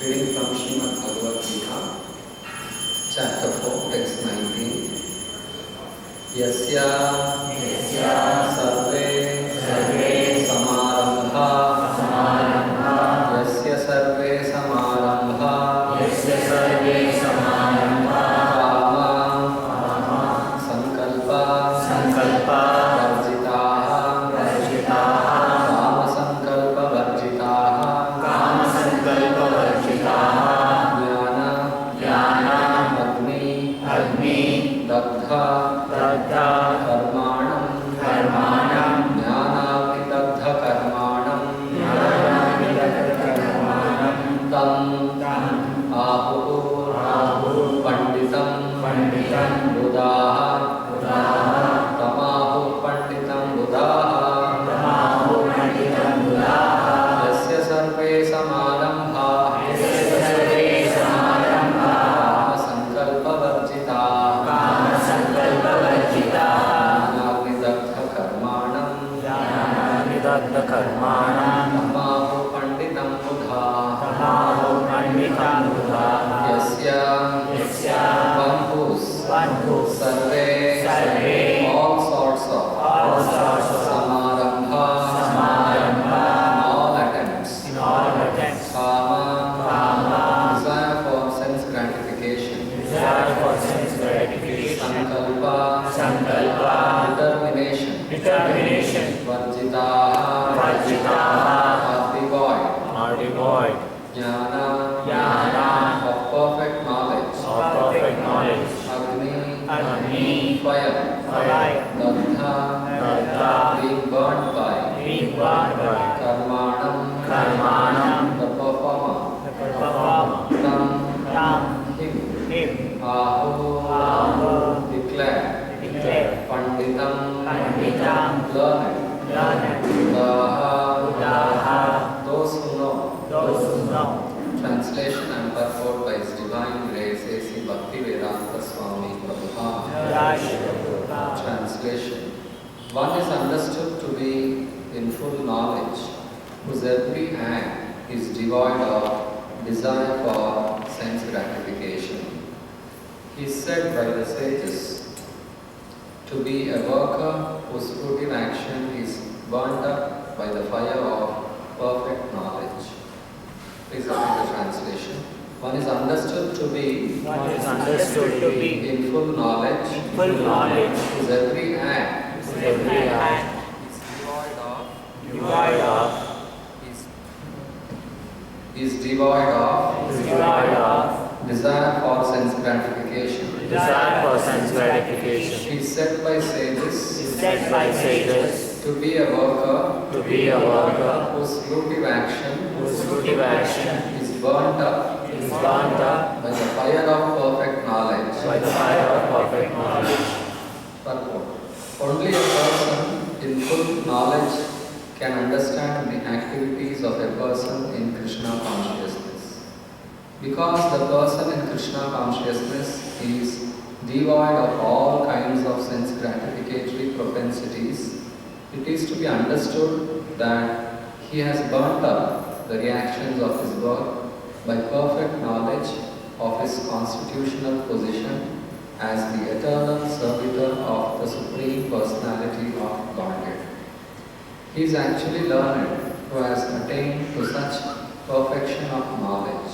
Reading from Srimad Bhagavad Gita, Chapter 4, Text 19. Yasya sarve samarambha yasya sarve samarambha kama sankalpa varjitaha kama sankalpa varjitaha jnana agni dagdha कर्माणं ज्ञानाग्निदग्ध कर्माणं तम् आहुः पंडितं बुधाः तमाहुः पंडितं बुधाः यस्य सर्वे समारम्भाः कर्माणं तमाहु पंडितं बुधा यस्य one whose survey all sorts of samarambha all attempts kama desire for sense gratification sankalpa determination varjitaha are devoid jnana of perfect knowledge agni fire dagdha being burnt by karmanam the performer tam him ahu declare panditam learned buddha those who know. Translation and purport by His Divine Grace A.C. Bhaktivedanta Swami Prabhupada. Translation. One is understood to be in full knowledge, whose every act is devoid of desire for sense gratification. He is said by the sages to be a worker whose fruitive action is burned up by the fire of perfect knowledge. Please repeat the translation. One is understood to be in full knowledge, whose every act is devoid of desire for sense gratification. He is said by sages to be a worker whose fruitive action is burnt up by the fire of perfect knowledge. Purport. Only a person in full knowledge can understand the activities of a person in Krishna consciousness. Because the person in Krishna consciousness is devoid of all kinds of sense gratificatory propensities, it is to be understood that he has burnt up the reactions of his birth by perfect knowledge of his constitutional position as the eternal servitor of the Supreme Personality of Godhead. He is actually learned who has attained to such perfection of knowledge.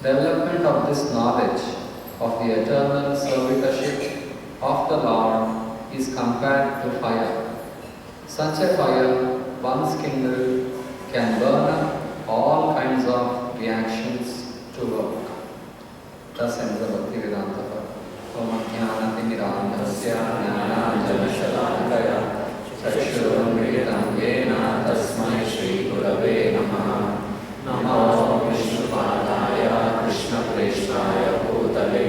Development of this knowledge of the eternal servitorship of the Lord is compared to fire. Such a fire, once kindled, can burn up all kinds of reactions to work. Thus ends the Bhaktivedanta Pad. Om Jnanatimirandhasya Jnananjanashalakaya Chakshurunmilitam Yena Tasmai Shri Gurave Namaha Namo Vishnupadaya Krishna Preshtaya Bhutale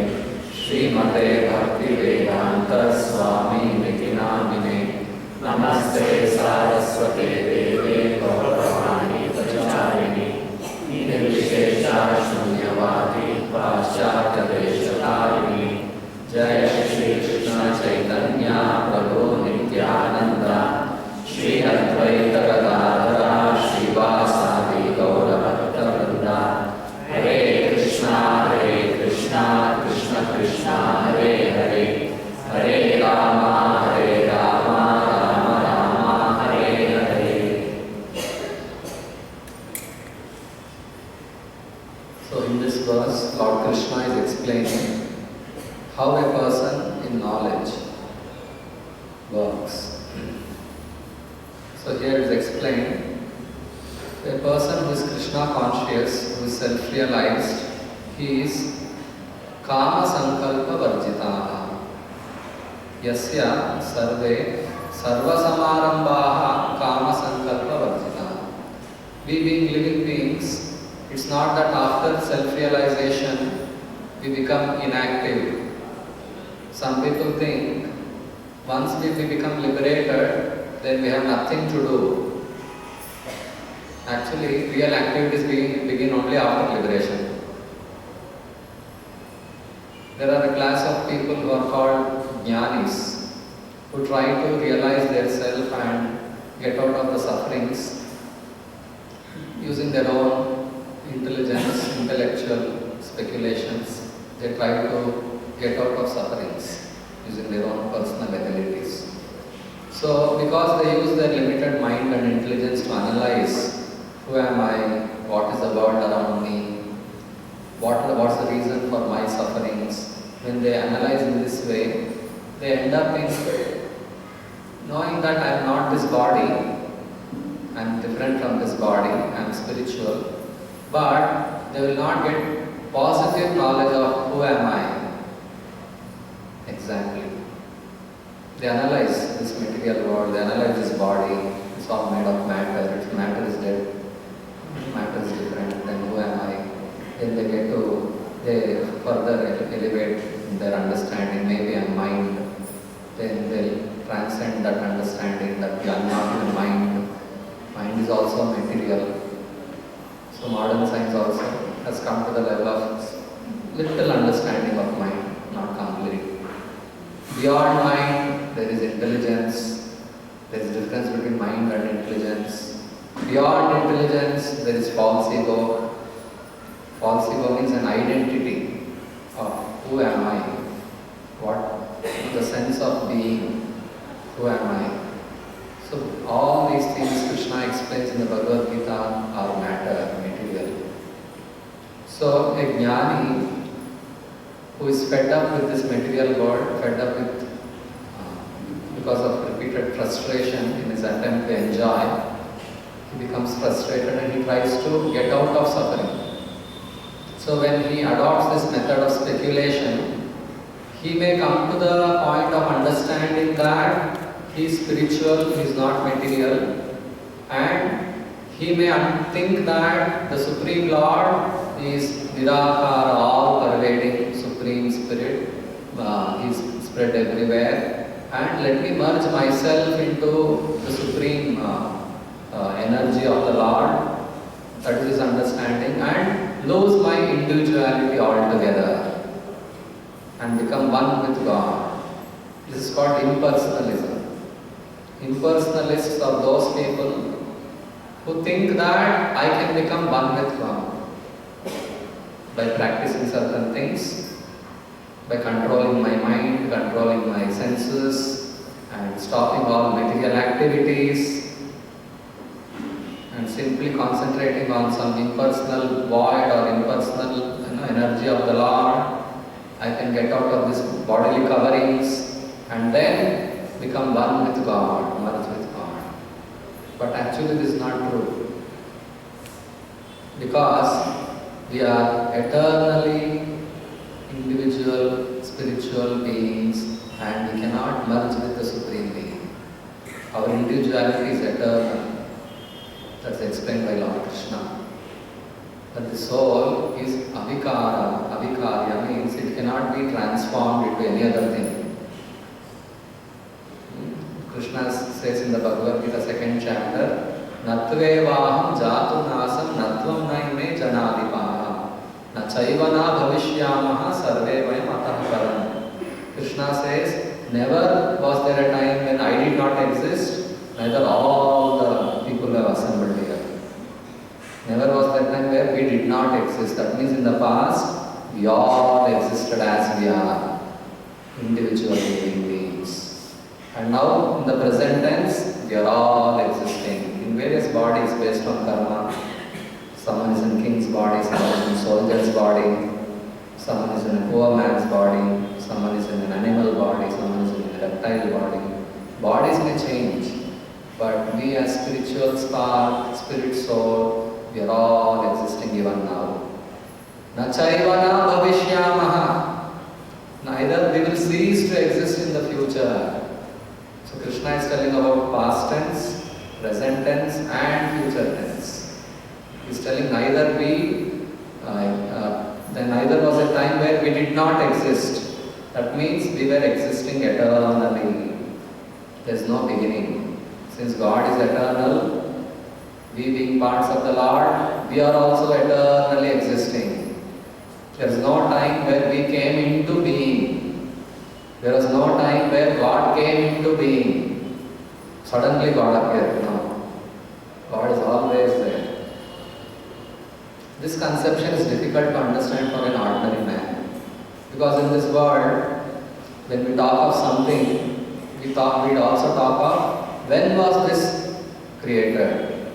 Srimate Bhaktivedanta Swami Niti Namine Namaste Saraswate Deve Gauravani Pracharini Nirvishesha Shunyavadi Paschatya Deshatarini Jaya Shri Krishna Chaitanya Prabhu Nityananda Shri Advaita Gadadhara Shri Vasadi Gaura Bhakta Vrinda So in this verse, Lord Krishna is explaining how a person in knowledge works. So here is explained, a person who is Krishna conscious, who is self-realized, he is Kama Sankalpa Varjitaha. Yasya Sarve Sarva Samarambaha Kama Sankalpa Varjitaha. We being living beings, it's not that after self-realization we become inactive. Some people think once we become liberated, then we have nothing to do. Actually, real activities begin only after liberation. There are a class of people who are called jnanis, who try to realize their self and get out of the sufferings using their own intelligence, intellectual speculations. They try to get out of sufferings using their own personal abilities. So, because they use their limited mind and intelligence to analyze who am I, what is the world around me, what's the reason for my sufferings, when they analyze in this way, they end up in knowing that I am not this body, I am different from this body, I am spiritual, but they will not get positive knowledge of who am I exactly. They analyze this material world, they analyze this body, it's all made of matter, if matter is dead, matter is different, then who am I? Then they further elevate their understanding, maybe I'm mind, then they'll transcend that understanding that we are not in mind, mind is also material. So modern science also has come to the level of little understanding of mind, not complete. Beyond mind, there is intelligence. There is difference between mind and intelligence. Beyond intelligence, there is false ego. False ego means an identity of who am I? What the sense of being? Who am I? So all these things Krishna explains in the Bhagavad Gita are matter, material. So a jnani who is fed up with this material world, fed up with because of repeated frustration in his attempt to enjoy, he becomes frustrated and he tries to get out of suffering. So when he adopts this method of speculation, he may come to the point of understanding that he is spiritual, he is not material, and he may think that the Supreme Lord is Nirakara, all-pervading Supreme Spirit, he is spread everywhere, and let me merge myself into the Supreme energy of the Lord, that is his understanding, and lose my individuality altogether and become one with God. This is called impersonalism. Impersonalists are those people who think that I can become one with God by practicing certain things, by controlling my mind, controlling my senses, and stopping all material activities, and simply concentrating on some impersonal void or impersonal energy of the Lord. I can get out of this bodily coverings and then become one with God, merge with God. But actually this is not true. Because we are eternally individual spiritual beings and we cannot merge with the Supreme Being. Our individuality is eternal. That's explained by Lord Krishna. But the soul is avikara. Avikarya means it cannot be transformed into any other thing. Krishna says in the Bhagavad Gita 2nd chapter, Natvevaham jatu nasam natvam naime janadipaha na chaivana bhavishyamaha sarve vayam atah param. Krishna says, never was there a time when I did not exist, neither all the people have assembled here. Never was there a time where we did not exist. That means in the past, we all existed as we are, individual living beings. And now, in the present tense, we are all existing in various bodies based on karma. Someone is in king's body, someone is in in soldier's body, someone is in a poor man's body, someone is in an animal body, someone is in a reptile body. Bodies may change, but we as spiritual spark, spirit soul, we are all existing even now. Na chaiva na bhavishyamaha. Neither we will cease to exist in the future. So Krishna is telling about past tense, present tense and future tense. He is telling neither then neither was a time where we did not exist. That means we were existing eternally. There is no beginning. Since God is eternal, we being parts of the Lord, we are also eternally existing. There is no time where we came into being. There was no time where God came into being. Suddenly God appeared. No. God is always there. This conception is difficult to understand for an ordinary man. Because in this world, when we talk of something, we'd also talk of when was this created.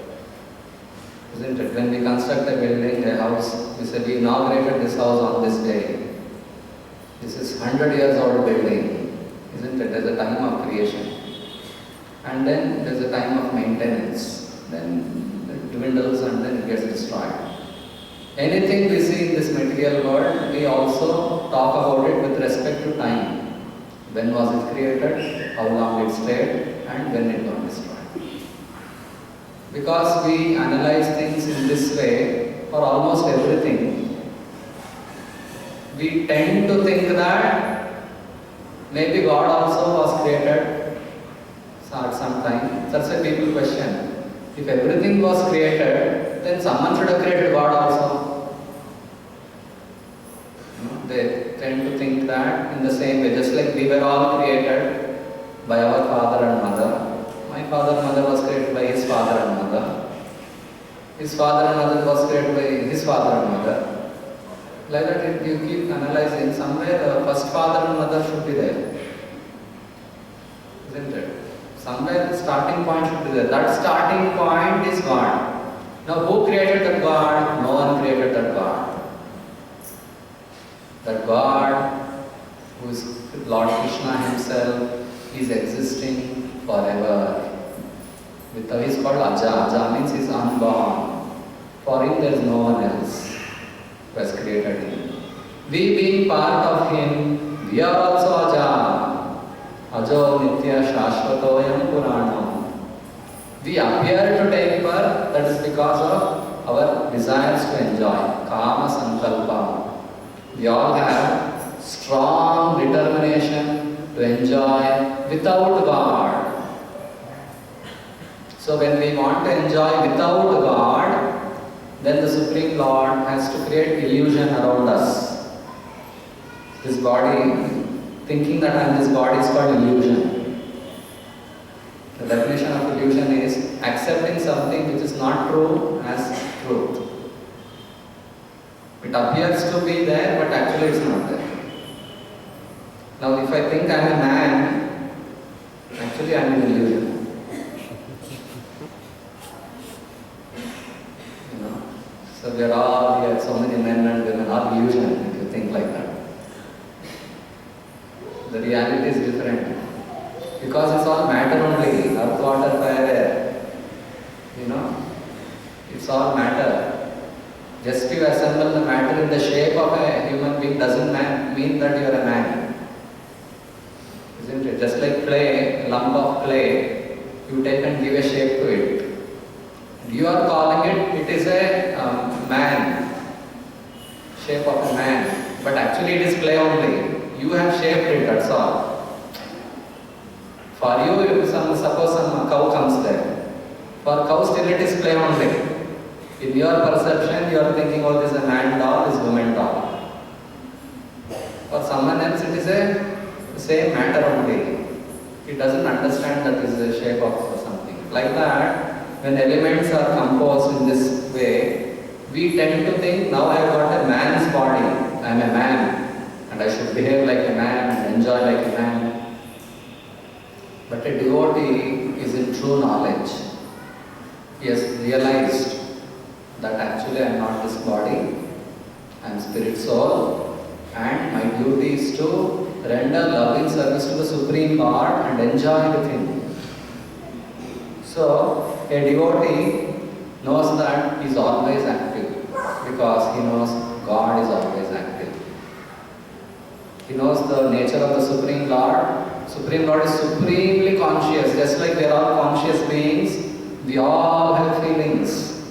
Isn't it? When we construct a building, a house, we say we inaugurated this house on this day. This is 100 years old building. Isn't it? There's a time of creation. And then there's a time of maintenance. Then it dwindles and then it gets destroyed. Anything we see in this material world, we also talk about it with respect to time. When was it created, how long it stayed, and when it got destroyed. Because we analyze things in this way for almost everything, we tend to think that maybe God also was created at some time. That's why people question. If everything was created, then someone should have created God also. They tend to think that in the same way, just like we were all created by our father and mother. My father and mother was created by his father and mother. His father and mother was created by his father and mother. Like that, if you keep analyzing, somewhere the first father and mother should be there. Isn't it? Somewhere the starting point should be there. That starting point is God. Now who created that God? No one created that God. That God, who is Lord Krishna himself, is existing forever. He is called Aja. Aja means he is unborn. For him there is no one else who has created him. We being part of him, we are also Aja. Ajo Nitya Shashvatoyam Purana. We appear to take birth, that is because of our desires to enjoy. Kama Sankalpa. We all have strong determination to enjoy without God. So when we want to enjoy without God, then the Supreme Lord has to create illusion around us. This body, thinking that I am this body is called illusion. The definition of illusion is accepting something which is not true as truth. It appears to be there, but actually it's not there. Now if I think I am a man, actually I am an illusion. So we are so many men and women are illusion if you think like that. The reality is different. Because it's all matter only, earth, water, fire, air. It's all matter. Just you assemble the matter in the shape of a human being doesn't mean that you are a man. Isn't it? Just like clay, a lump of clay, you take and give a shape to it. You are calling it is a man, shape of a man, but actually it is clay only. You have shaped it, that's all. For you, if suppose some cow comes there. For cow still it is clay only. In your perception, you are thinking, oh, this is a man doll, this is a woman doll. For someone else, it is the same matter only. He doesn't understand that this is a shape of something. Like that, when elements are composed in this way, we tend to think, now I have got a man's body, I am a man, and I should behave like a man and enjoy like a man. But a devotee is in true knowledge. He has realized that actually I am not this body, I am spirit soul, and my duty is to render loving service to the Supreme Lord and enjoy with Him. So, a devotee knows that he is always active because he knows God is always active. He knows the nature of the Supreme Lord. Supreme Lord is supremely conscious. Just like we are all conscious beings, we all have feelings.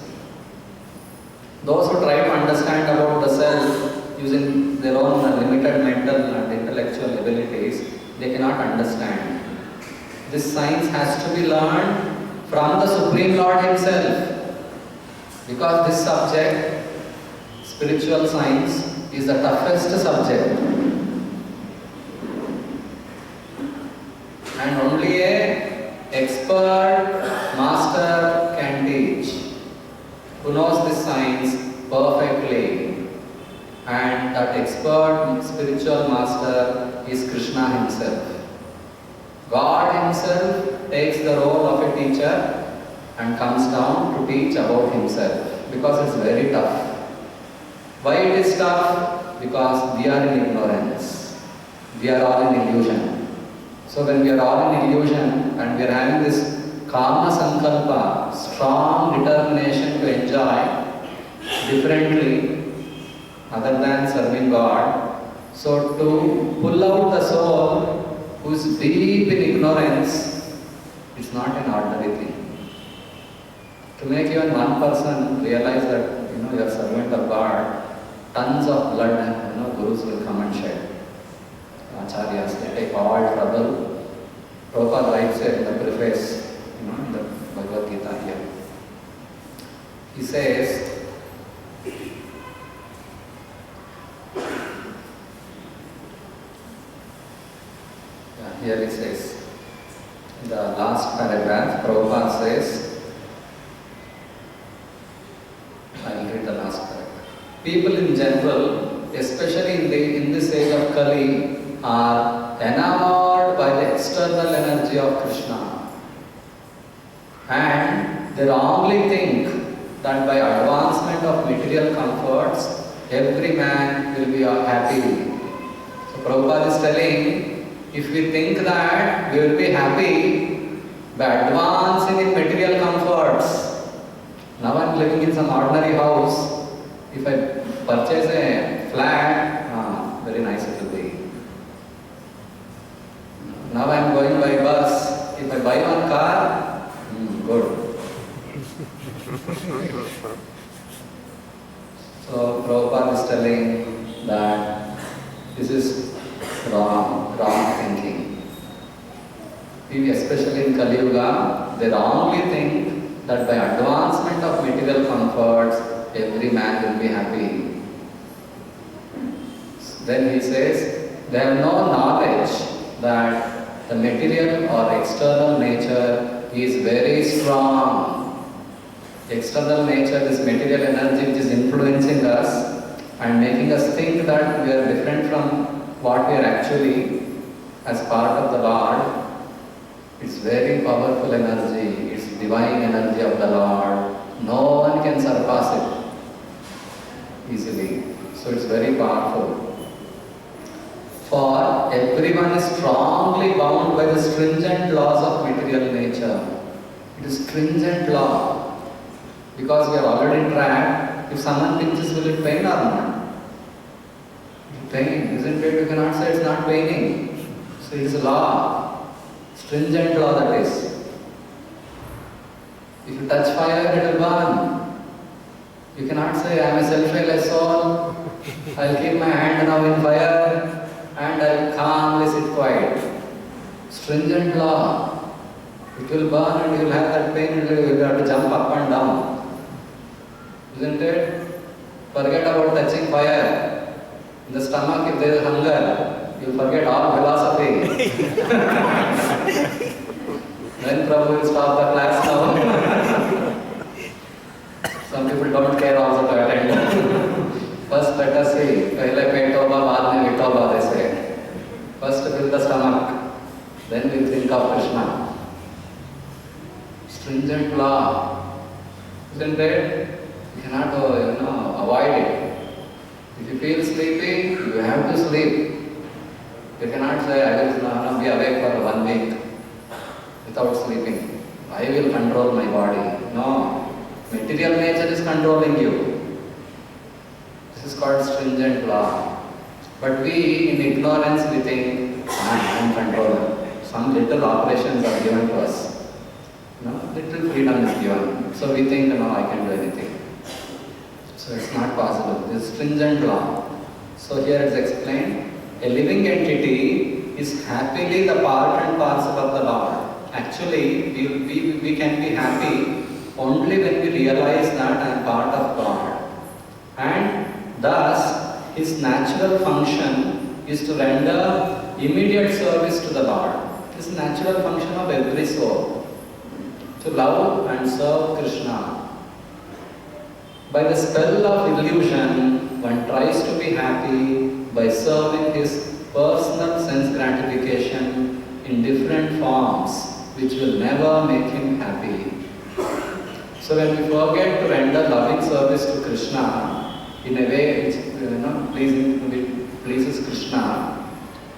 Those who try to understand about the self using their own limited mental and intellectual abilities, they cannot understand. This science has to be learned from the Supreme Lord Himself. Because this subject, spiritual science, is the toughest subject. And only an expert master can teach, who knows this science perfectly. And that expert spiritual master is Krishna Himself. God Himself takes the role of a teacher and comes down to teach about Himself, because it's very tough. Why it is tough? Because we are in ignorance. We are all in illusion. So when we are all in illusion and we are having this Kama Sankalpa, strong determination to enjoy differently other than serving God, so to pull out the soul who is deep in ignorance, it's not an ordinary thing. To make even one person realize that you are a servant of God, tons of blood gurus will come and shed. Acharyas, they take all trouble. Prabhupada writes it in the preface, in the Bhagavad Gita here. He says, here he says, in the last paragraph, Prabhupada says, I will read the last paragraph. People in general, especially in this age of Kali, are enamored by the external energy of Krishna. And they wrongly think that by advancement of material comforts, every man will be happy. So Prabhupada is telling, if we think that we will be happy by advancing in material comforts, now I am living in some ordinary house. If I purchase a flat, very nice it will be. Now I am going by bus. If I buy one car, good. So Prabhupada is telling that this is wrong thinking. We, especially in Kali Yuga, they wrongly think that by advancement of material comforts, every man will be happy. Then he says, they have no knowledge that the material or external nature is very strong. The external nature, this material energy which is influencing us and making us think that we are different from what we are actually as part of the Lord, it's very powerful energy. It's divine energy of the Lord. No one can surpass it easily. So it's very powerful. For everyone is strongly bound by the stringent laws of material nature. It is stringent law. Because we are already trapped. If someone pinches, will it pain or not? Pain, isn't it? You cannot say it's not paining. So it is a law. Stringent law that is. If you touch fire, it will burn. You cannot say, I am a self-realized soul. I will keep my hand now in fire and I will calmly sit quiet. Stringent law. It will burn and you will have that pain and you will have to jump up and down. Isn't it? Forget about touching fire. In the stomach, if there is hunger, you will forget all philosophy. Then Prabhu will stop the class now. Some people don't care also to attend. First let us see. Pehle petoba, baad mein vitoba, they say. First fill the stomach. Then we think of Krishna. Stringent law. Isn't it? You cannot avoid it. If you feel sleepy, you have to sleep. You cannot say, I will not be awake for 1 week without sleeping. I will control my body. No. Material nature is controlling you. This is called stringent law. But we, in ignorance, we think, I am controller. Some little operations are given to us. Little freedom is given. So we think, I can do anything. So it's not possible. This is stringent law. So here it's explained, a living entity is happily the part and parcel of the Lord. Actually, we can be happy only when we realize that I am part of God. And thus, his natural function is to render immediate service to the Lord. This is natural function of every soul, to love and serve Krishna. By the spell of illusion, one tries to be happy by serving his personal sense gratification in different forms, which will never make him happy. So when we forget to render loving service to Krishna in a way which pleases Krishna,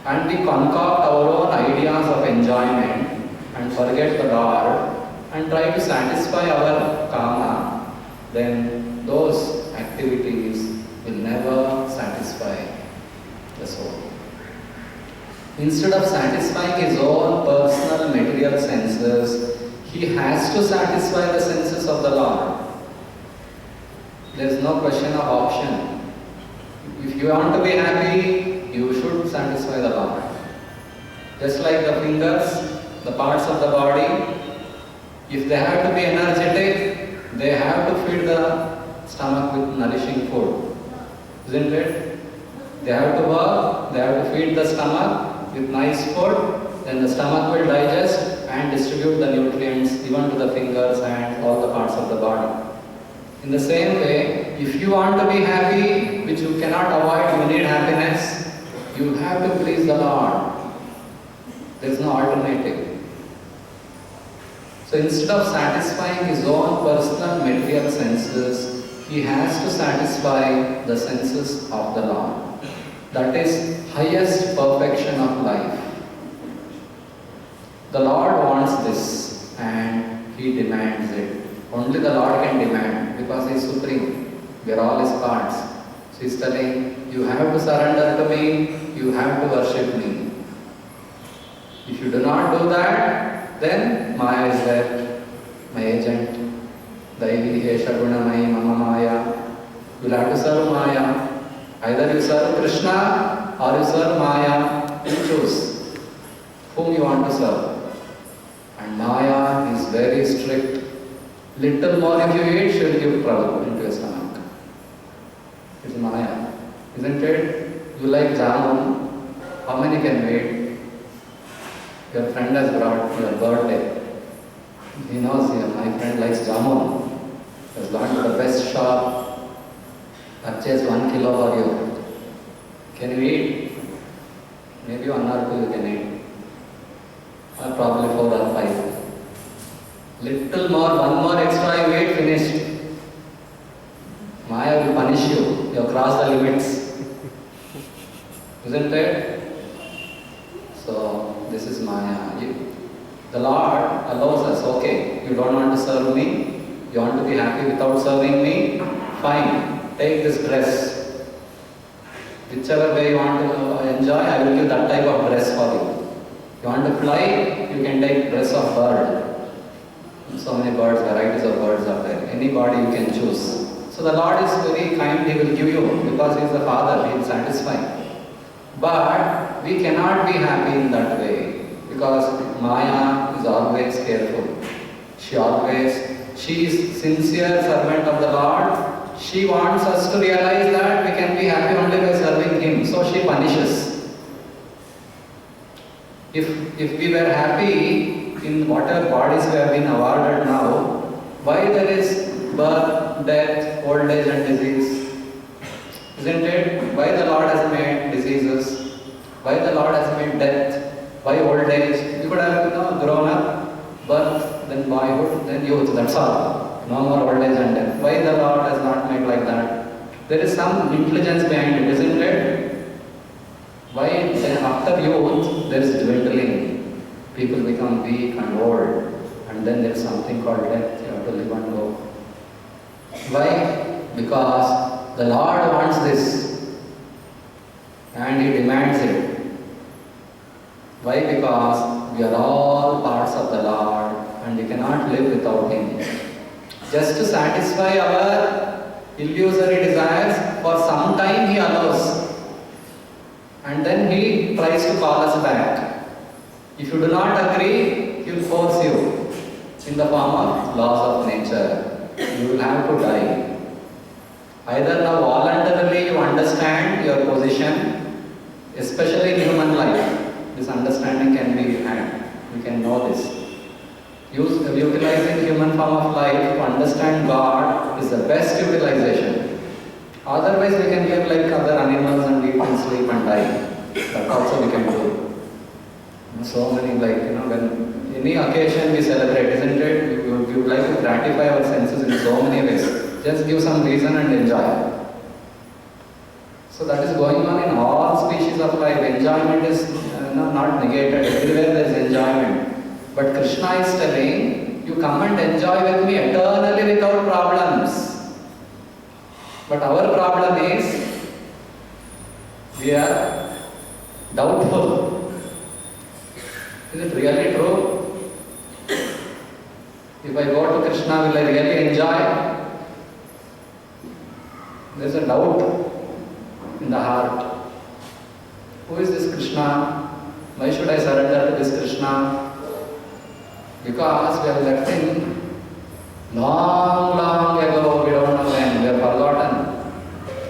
and we concoct our own ideas of enjoyment and forget the Lord and try to satisfy our karma, then those activities will never satisfy the soul. Instead of satisfying his own personal material senses, he has to satisfy the senses of the Lord. There is no question of option. If you want to be happy, you should satisfy the Lord. Just like the fingers, the parts of the body, if they have to be energetic, they have to feed the stomach with nourishing food. Isn't it? They have to work, they have to feed the stomach with nice food, then the stomach will digest and distribute the nutrients even to the fingers, hands, all the parts of the body. In the same way, if you want to be happy, which you cannot avoid, you need happiness, you have to please the Lord. There is no alternative. So instead of satisfying his own personal material senses, he has to satisfy the senses of the Lord. That is highest perfection of life. The Lord wants this and he demands it. Only the Lord can demand because he is supreme. We are all his parts. So he is telling, you have to surrender to me, you have to worship me. If you do not do that, then Maya is there, my agent. Daivi Hesha Gunamai Mama Maya. You will have to serve Maya. Either you serve Krishna or you serve Maya. You choose whom you want to serve. And Maya is very strict. Little more if you eat, she will give trouble into your stomach. It's Maya. Isn't it? You like jamun. How many can wait? Your friend has brought your birthday. He knows my friend likes jamun. He has gone to the best shop, purchased 1 kilo for you. Can you eat? Maybe 1 or 2 you can eat. Or probably 4 or 5. Little more, 1 more extra you eat, finished. Maya will punish you. You have crossed the limits. Isn't it? So, this is Maya. The Lord allows us, okay, you don't want to serve me, you want to be happy without serving me, fine, take this dress. Whichever way you want to enjoy, I will give that type of dress for you. You want to fly, you can take dress of bird. So many birds, varieties of birds are there. Any body you can choose. So the Lord is very kind, He will give you because He is the Father, He will satisfy. But we cannot be happy in that way because Maya is always careful. She is sincere servant of the Lord. She wants us to realize that we can be happy only by serving Him. So she punishes. If we were happy in whatever bodies we have been awarded now, why there is birth, death, old age and disease? Isn't it? Why the Lord has made diseases? Why the Lord has made death? Why old age? You could have grown up, birth, then boyhood, then youth, that's all. No more old age and death. Why the Lord has not made like that? there is some intelligence behind it, isn't it? Why then after youth there is dwindling, people become weak and old, and then there is something called death, you have to live and go. Why? Because the Lord wants this and He demands it. Why? Because we are all parts of the Lord and we cannot live without Him. Just to satisfy our illusory desires, for some time He allows. And then He tries to call us back. If you do not agree, He will force you in the form of laws of nature. You will have to die. Either now voluntarily you understand your position, especially in human life. This understanding can be had. We can know this. Utilizing human form of life to understand God is the best utilization. Otherwise we can live like other animals and eat and sleep and die. That also we can do. So many, when any occasion we celebrate, isn't it? We would like to gratify our senses in so many ways. Just give some reason and enjoy. So that is going on in all species of life. Enjoyment is not negated. Everywhere there is enjoyment. But Krishna is telling, you come and enjoy with me eternally without problems. But our problem is, we are doubtful. Is it really true? If I go to Krishna, will I really enjoy? There is a doubt in the heart. Who is this Krishna? Why should I surrender to this Krishna? Because we have left Him long ago, we don't know when, we have forgotten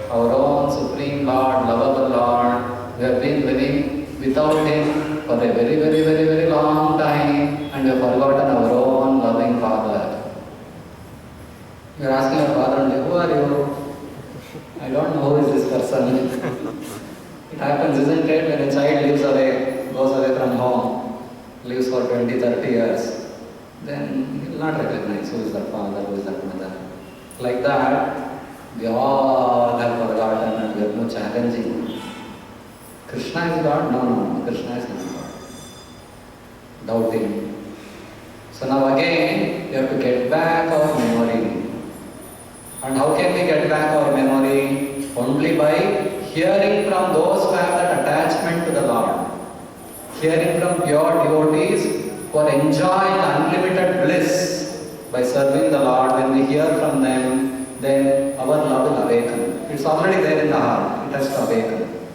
our own Supreme Lord, lovable Lord. We have been living without Him for a very long time, and we have forgotten our own loving Father. We are asking our Father, who are you? I don't know who is this person. It happens, isn't it, when a child goes away from home, lives for 20, 30 years. Then he will not recognize who is that father, who is that mother. Like that, we all have forgotten and we are no challenging. Krishna is God? No, Krishna is not God. Doubting. So now again, we have to get back our memory. And how can we get back our memory? Only by hearing from those who have that attachment to the Lord. Hearing from pure devotees who are enjoying unlimited bliss by serving the Lord. When we hear from them, then our love will awaken. It's already there in the heart. It has to awaken.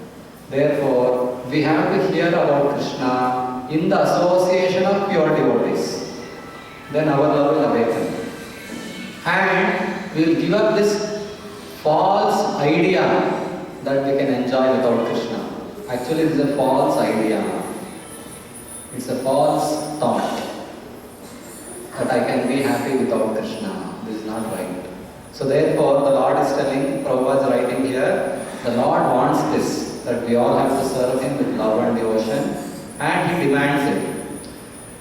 Therefore, we have to hear about Krishna in the association of pure devotees. Then our love will awaken. And we will give up this false idea that we can enjoy without Krishna. Actually, it is a false idea. It's a false thought that I can be happy without Krishna. This is not right. So therefore, the Lord is telling, Prabhupada is writing here, the Lord wants this, that we all have to serve Him with love and devotion, and He demands it.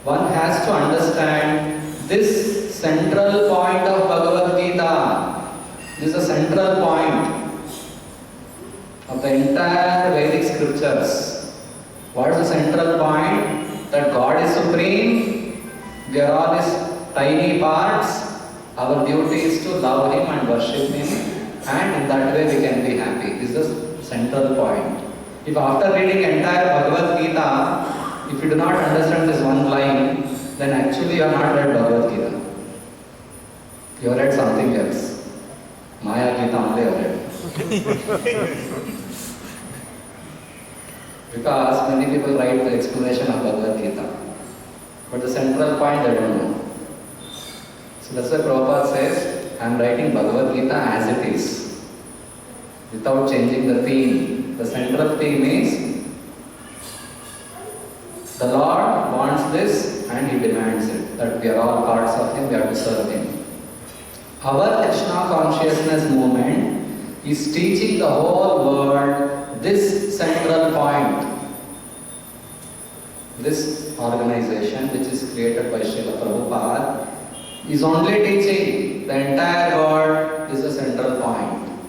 One has to understand this central point of Bhagavad Gita. This is a central point of the entire Vedic scriptures. What is the central point? That God is supreme, we are all His tiny parts. Our duty is to love Him and worship Him, and in that way we can be happy. This is the central point. If after reading entire Bhagavad Gita, if you do not understand this one line, then actually you have not read Bhagavad Gita. You have read something else. Maya Gita only you have read. Because many people write the explanation of Bhagavad Gita, but the central point they don't know. So that's why Prabhupada says, I am writing Bhagavad Gita as it is, without changing the theme. The central theme is, the Lord wants this and He demands it, that we are all parts of Him, we have to serve Him. Our Krishna consciousness movement is teaching the whole world this central point. This organization, which is created by Srila Prabhupada, is only teaching the entire world is a central point.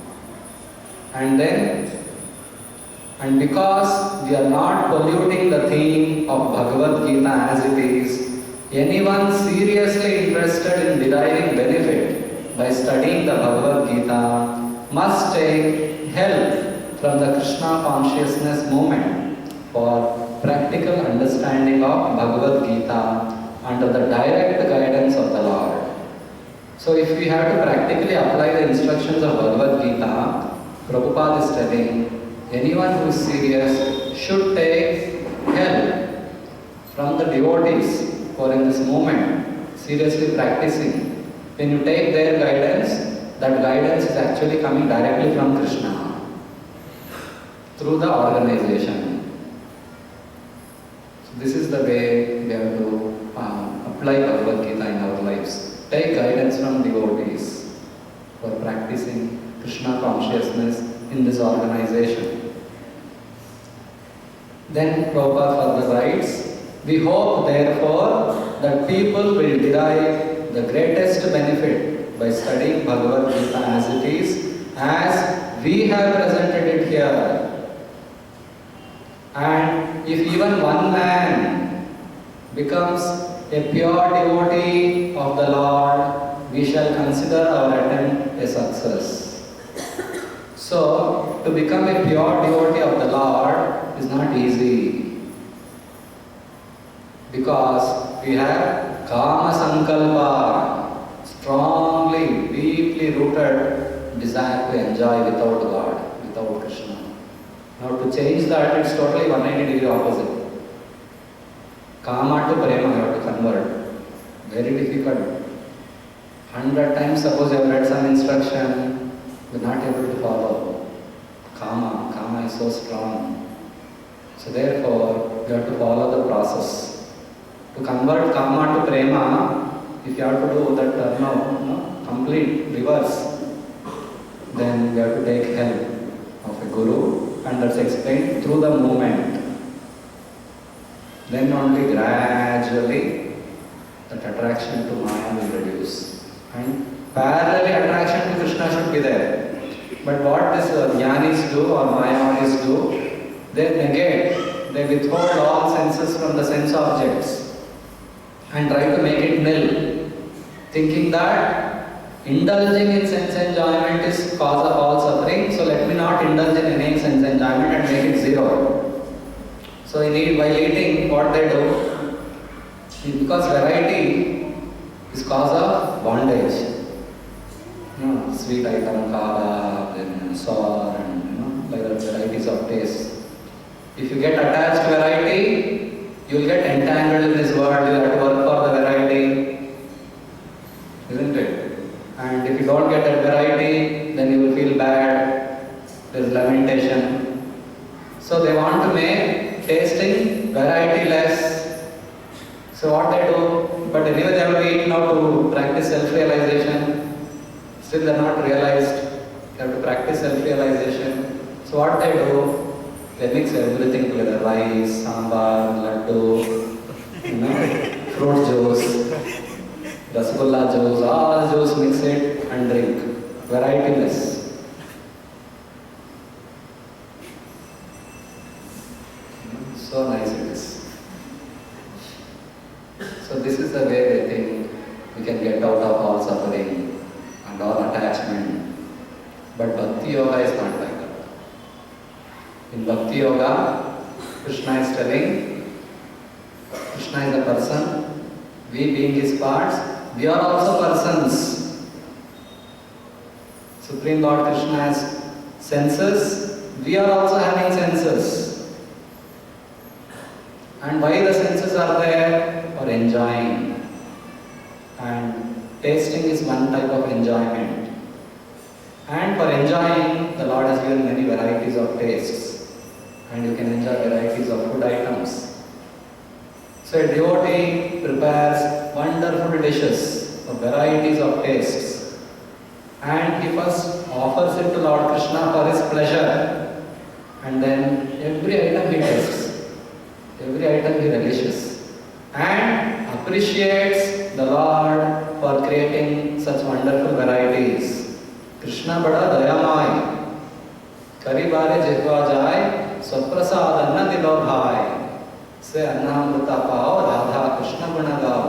And because we are not polluting the theme of Bhagavad Gita as it is, anyone seriously interested in deriving benefit by studying the Bhagavad Gita must take help from the Krishna consciousness movement for practical understanding of Bhagavad Gita under the direct guidance of the Lord. So if we have to practically apply the instructions of Bhagavad Gita, Prabhupada is telling anyone who is serious should take help from the devotees who are in this movement, seriously practicing. When you take their guidance, that guidance is actually coming directly from Krishna through the organization. So this is the way we have to apply Bhagavad Gita in our lives. Take guidance from devotees who are practicing Krishna consciousness in this organization. Then Prabhupada further writes, we hope therefore that people will derive the greatest benefit by studying Bhagavad Gita as it is, as we have presented it here. And if even one man becomes a pure devotee of the Lord, we shall consider our attempt a success. So, to become a pure devotee of the Lord is not easy, because we have Kama Sankalpa, strongly, deeply rooted desire to enjoy without God, without Krishna. Now to change that, it's totally 180-degree opposite. Kama to prema, you have to convert. Very difficult. 100 times suppose you have read some instruction, you are not able to follow. Kama is so strong. So therefore, you have to follow the process. To convert Kama to prema, if you have to do that complete reverse, then you have to take help of a guru, and that's explained through the movement. Then only gradually that attraction to Maya will reduce. And parallelly attraction to Krishna should be there. But what these jnanis do or Mayavadis do, they negate, they withhold all senses from the sense objects and try to make it nil, thinking that indulging in sense enjoyment is cause of all suffering, so let me not indulge in any sense enjoyment and make it zero. So while eating, what they do, because variety is cause of bondage. Sweet item, kava, then sour, and like that varieties of taste. If you get attached to variety, you will get entangled in this world. You have to work for the variety, isn't it? And if you don't get that variety, then you will feel bad. There is lamentation. So they want to make tasting variety less. So what they do, but anyway they have to eat now to practice self-realization. Still they are not realized. They have to practice self-realization. So what they do, they mix everything together, rice, sambar, laddu, fruit juice, rasgulla juice, all juice, mix it and drink. Varietyless. So nice it is. So this is the way they think we can get out of all suffering and all attachment. But Bhakti Yoga is not like that. In Bhakti Yoga, Krishna is telling, Krishna is a person, we being his parts, we are also persons. Supreme Lord Krishna has senses, we are also having senses. And why the senses are there? For enjoying. And tasting is one type of enjoyment. And for enjoying, the Lord has given many varieties of tastes. And you can enjoy varieties of food items. So a devotee prepares wonderful dishes of varieties of tastes. And he first offers it to Lord Krishna for his pleasure. And then every item he tastes. Every item he relishes. And appreciates the Lord for creating such wonderful varieties. Krishna bada dayamai. करी बारे जिह्वा जाए स्वप्रसाद अन्न दिलो भाई से अन्नामृता पाओ राधा कृष्ण गुण गाओ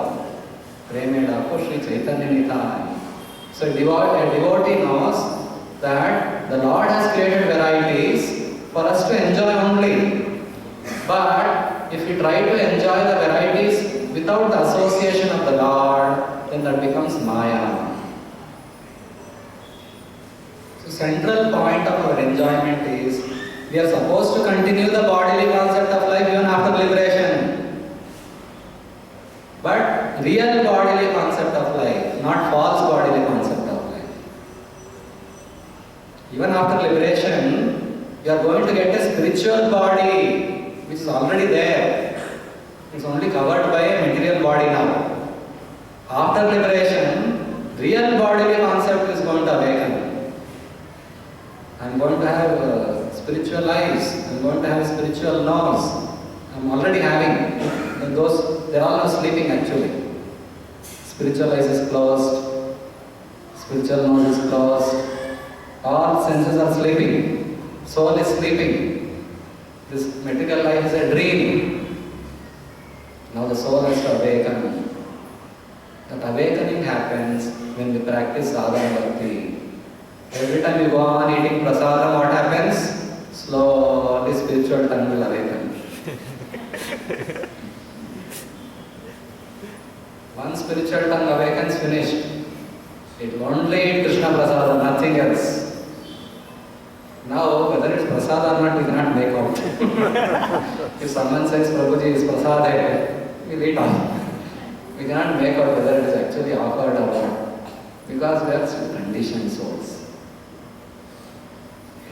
प्रेमे डाको Shri Chaitanya Nitai. So a devotee knows that the Lord has created varieties for us to enjoy only. But if we try to enjoy the varieties without the association of the Lord, then that becomes Maya. So central point of our enjoyment is we are supposed to continue the bodily concept of life even after liberation. But real bodily concept of life, not false bodily concept of life. Even after liberation, you are going to get a spiritual body which is already there. It's only covered by a material body now. After liberation, real bodily concept is going to awaken. I am going to have spiritual eyes. I am going to have spiritual nose. I am already having. And those, they are all sleeping actually. Spiritual eyes is closed. Spiritual nose is closed. All senses are sleeping. Soul is sleeping. This material life is a dream. Now the soul has to awaken. That awakening happens when we practice sadhana bhakti. Every time you go on eating prasadam, what happens? Slowly spiritual tongue will awaken. Once spiritual tongue awakens, finished. It will only eat Krishna prasadam, nothing else. Now, whether it's prasad or not, we cannot make out. If someone says Prabhuji is prasad, we'll eat all. We cannot make out whether it is actually offered or not. Because we are still conditioned souls.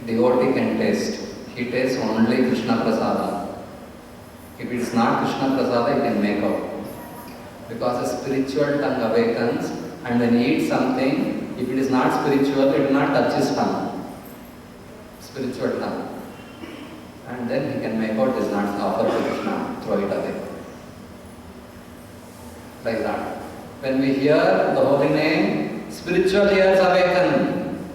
A devotee can taste. He tastes only Krishna prasada. If it is not Krishna prasada, he can make out. Because a spiritual tongue awakens, and when he eats something, if it is not spiritual, it will not touch his tongue. Spiritual tongue. And then he can make out this is not offered to Krishna, throw it away. Like that. When we hear the holy name, spiritual ears awaken.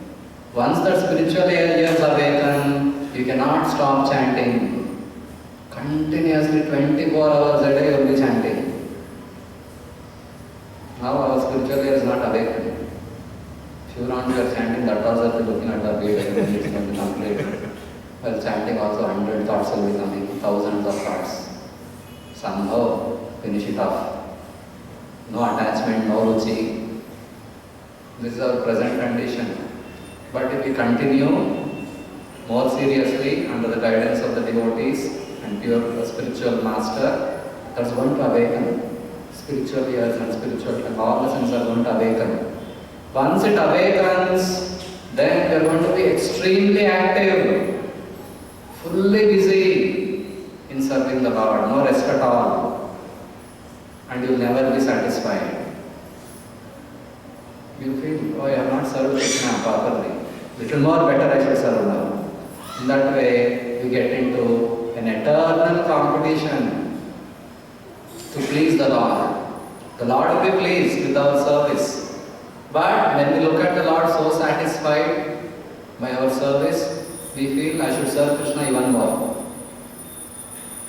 Once that spiritual ears awaken, you cannot stop chanting. Continuously 24 hours a day you will be chanting. Now our spiritual ear is not awakened. Few rounds we are chanting, that also we are looking at our beard and it's going to complete. While chanting also 100 thoughts will be coming, thousands of thoughts. Somehow finish it off. No attachment, no ruchi. This is our present condition. But if we continue more seriously under the guidance of the devotees and pure spiritual master, that's going to awaken. Spiritual ears and spiritual tongue, all the senses are going to awaken. Once it awakens, then we are going to be extremely active, fully busy in serving the Lord, no rest at all. And you will never be satisfied. You feel, oh, I have not served Krishna properly. Little more better I should serve now. In that way, you get into an eternal competition to please the Lord. The Lord will be pleased with our service. But when we look at the Lord so satisfied by our service, we feel I should serve Krishna even more.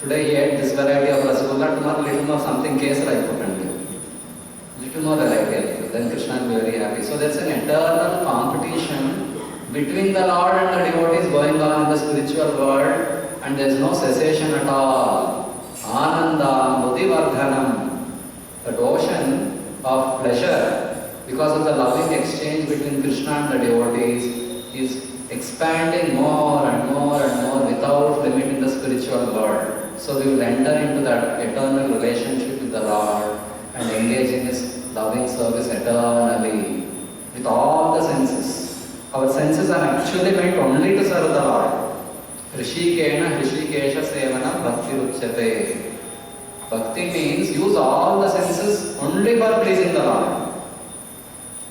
Today he ate this variety of rasgulla, tomorrow little more something kesar I put and give. Little more variety I give. Then Krishna will be very happy. So there's an eternal competition between the Lord and the devotees going on in the spiritual world, and there's no cessation at all. Ananda Mudivardhanam. That ocean of pleasure, because of the loving exchange between Krishna and the devotees, is expanding more and more and more without limit in the spiritual world. So we will enter into that eternal relationship with the Lord and engage in His loving service eternally with all the senses. Our senses are actually meant only to serve the Lord. Rishikena Rishikesha Sevana Bhakti Ruchyate. Bhakti means use all the senses only for pleasing the Lord.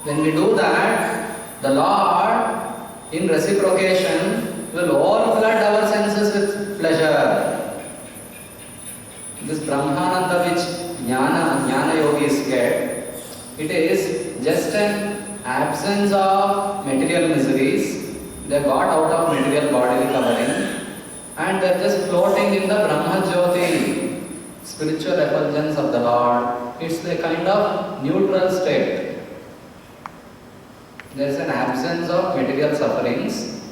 When we do that, the Lord, in reciprocation, will overflood our senses with pleasure. This Brahmananda which Jnana yogis get, it is just an absence of material miseries. They got out of material bodily floating in the Brahma Jyoti, spiritual effulgence of the Lord. It's a kind of neutral state. There is an absence of material sufferings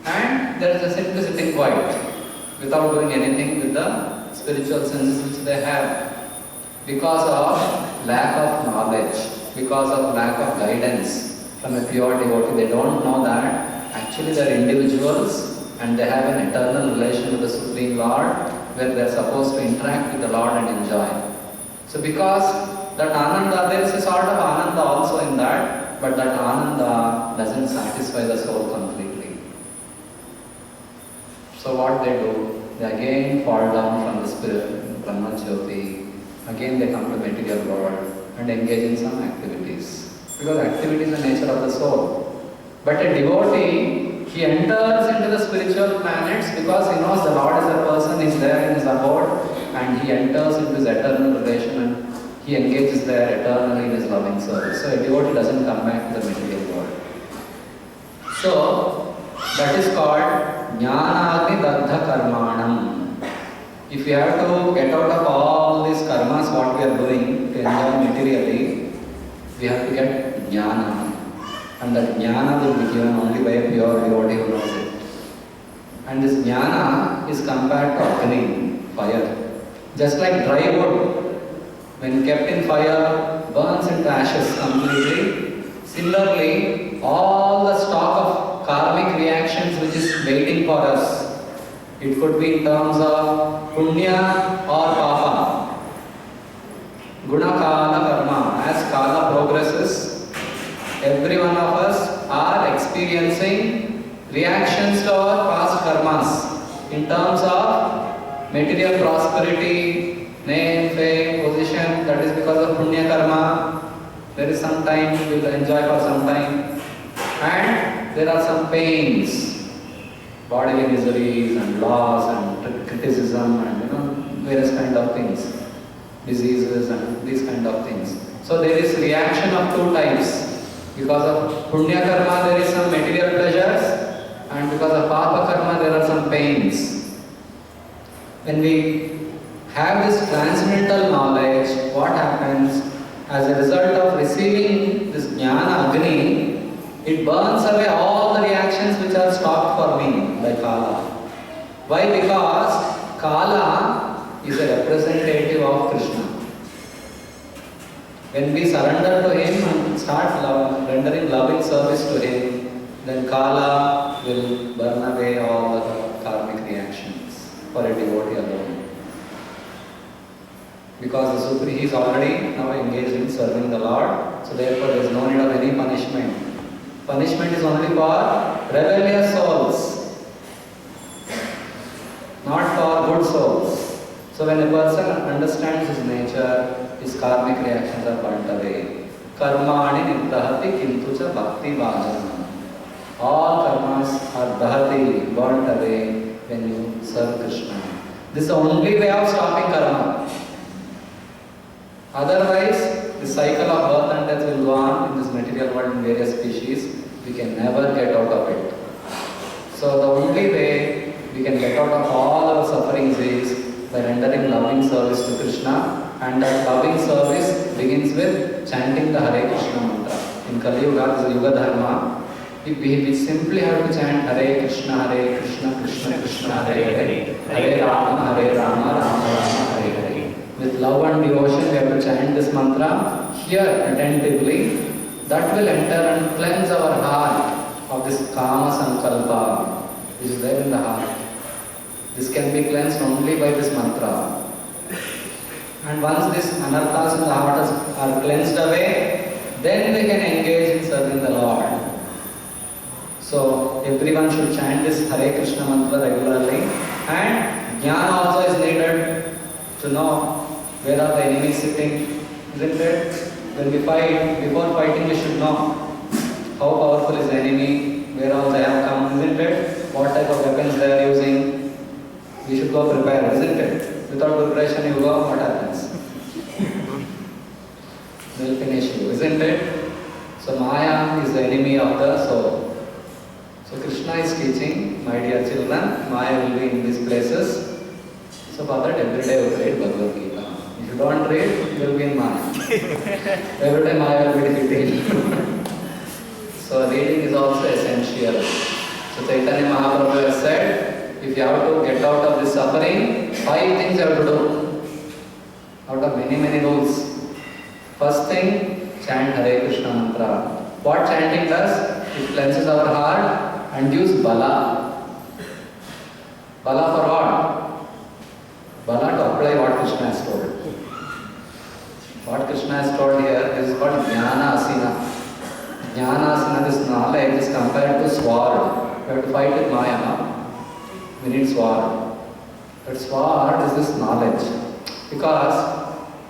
and there is a simplicity quiet without doing anything with the spiritual senses which they have. Because of lack of knowledge, because of lack of guidance from a pure devotee, they don't know that actually they are individuals and they have an eternal relation with the Supreme Lord where they are supposed to interact with the Lord and enjoy. So because that Ananda, there is a sort of Ananda also in that, but that Ananda doesn't satisfy the soul completely. So what they do? They again fall down from the spirit, Brahma Jyoti. Again they come to material world and engage in some activities. Because activity is the nature of the soul. But a devotee, he enters into the spiritual planets because he knows the Lord is a person, is there in his abode, and he enters into his eternal relation and he engages there eternally in his loving service. So a devotee doesn't come back to the material world. So that is called Jnanagni Dagdha Karmanam. If we have to get out of all these karmas what we are doing to enjoy materially, we have to get jnana. And that jnana will be given only by a pure devotee who knows it. And this jnana is compared to agni, fire. Just like dry wood, when kept in fire, burns into ashes completely. Similarly, all the stock of karmic reactions which is waiting for us, it could be in terms of punya or papa. Guna kala karma. As kala progresses, every one of us are experiencing reactions to our past karmas in terms of material prosperity, name, fame, position. That is because of punya karma. There is some time we will enjoy for some time, and there are some pains. Bodily miseries and loss and criticism and various kind of things, diseases and these kind of things. So there is reaction of two types. Because of punya karma there is some material pleasures, and because of papa karma there are some pains. When we have this transcendental knowledge, what happens as a result of receiving this jnana agni? It burns away all the reactions which are stopped for me by Kala. Why? Because Kala is a representative of Krishna. When we surrender to him and start rendering loving service to him, then Kala will burn away all the karmic reactions for a devotee alone. Because the Supreme, he is already now engaged in serving the Lord, so therefore there is no need of any punishment. Punishment is only for rebellious souls, not for good souls. So when a person understands his nature, his karmic reactions are burnt away. Karmani nidahati kintu cha bhakti bhajanam. All karmas are dahati, burnt away when you serve Krishna. This is the only way of stopping karma. Otherwise, the cycle of birth and death will go on in this material world in various species. We can never get out of it. So the only way we can get out of all our sufferings is by rendering loving service to Krishna, and that loving service begins with chanting the Hare Krishna mantra. In Kali Yuga, this is Yuga Dharma. We simply have to chant Hare Krishna, Krishna Krishna, Hare Hare, Hare Rama, Rama Rama, Hare Hare. With love and devotion, we have to chant this mantra here attentively. That will enter and cleanse our heart of this kama sankalpa which is there in the heart. This can be cleansed only by this mantra. And once these anarthas in the heart are cleansed away, then we can engage in serving the Lord. So everyone should chant this Hare Krishna mantra regularly, and jnana also is needed to know where are the enemies sitting, isn't it? When we fight, before fighting we should know how powerful is the enemy, where all they have come, isn't it? What type of weapons they are using. We should go prepared, isn't it? Without preparation you go, what happens? Will finish you, isn't it? So Maya is the enemy of the soul. So Krishna is teaching, my dear children, Maya will be in these places So for that, every day we read Bhagavad Gita. If you don't read, you will be in Maya. Every day Maya will be defeated. So reading is also essential. So Chaitanya Mahaprabhu has said, if you have to get out of this suffering, 5 things you have to do. Out of many rules. First thing, chant Hare Krishna mantra. What chanting does? It cleanses our heart and gives bala. Bala for what? Bala to apply what Krishna has told. What Krishna has told here is called Jnana Asina. Jnana Asina, this knowledge is compared to sword. We have to fight with Maya. We need sword. But sword is this knowledge. Because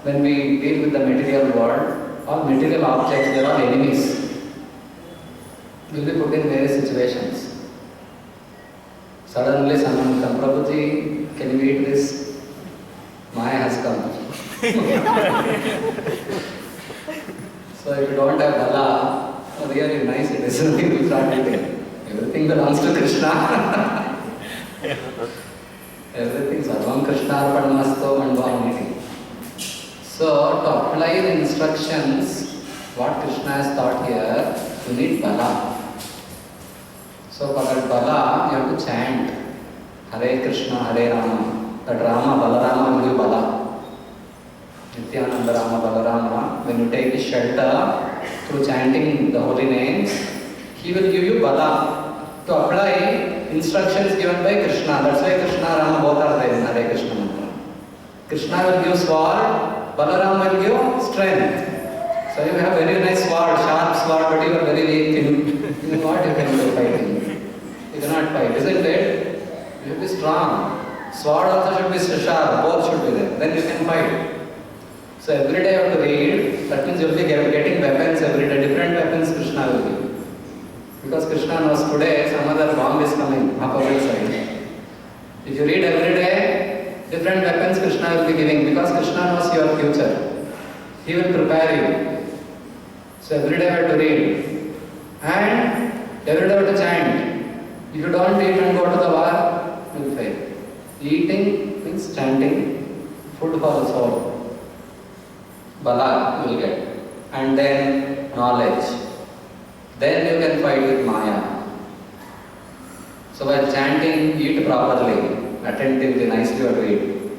when we deal with the material world, all material objects, they are enemies. We will be put in various situations. Suddenly someone comes, Prabhuji, can you eat this? Maya has come. So if you don't have bala, really nice it is. You will start eating. Everything belongs to Krishna. Everything Sarvam Krishna Arpanamasto Mandvamiti. So to apply the instructions, what Krishna has taught here, you need bala. So for that bala, you have to chant Hare Krishna, Hare Rama. That Rama, Balarama will give bala. Nityananda Rama, Balarama. When you take his shelter through chanting the holy names, he will give you bala. To apply instructions given by Krishna. That's why Krishna and Rama both are there in Hare Krishna mantra. Krishna will give sword, Balarama will give strength. So you have very nice sword, sharp sword, but you are very weak in what you can do fighting. You cannot fight, isn't it? You should be strong. Sword also should be sharp, both should be there. Then you can fight. So every day you have to read, that means you will be getting weapons every day, different weapons Krishna will give. Because Krishna knows today some other bomb is coming up our side. If you read every day, different weapons Krishna will be giving because Krishna knows your future. He will prepare you. So every day we have to read. And every day we have to chant. If you don't eat and go to the war, you will fail. Eating means chanting, food for the soul. Bala you will get. And then knowledge. Then you can fight with Maya. So while chanting, eat properly, attentively, nicely you have to eat.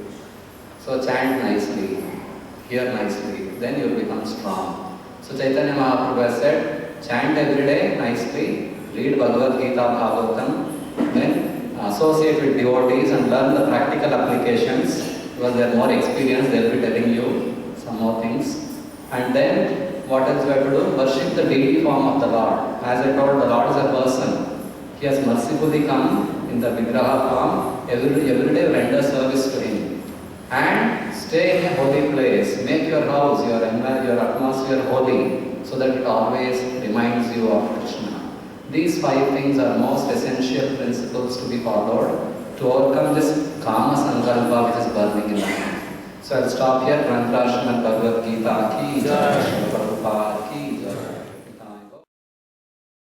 So chant nicely, hear nicely, then you will become strong. So Chaitanya Mahaprabhu has said, chant every day nicely, read Bhagavad Gita, Bhagavatam, then associate with devotees and learn the practical applications because they are more experienced, they will be telling you some more things. And then what else we have to do? Worship the deity form of the Lord. As I told, the Lord is a person. He has mercifully come in the Vigraha form. Every day render service to Him. And stay in a holy place. Make your house, your atmosphere holy so that it always reminds you of Krishna. These 5 things are most essential principles to be followed to overcome this Kama Sankalpa which is burning in the mind. So I'll stop here. Granthra Srimad Bhagavad Gita ki jai. Prabhupada.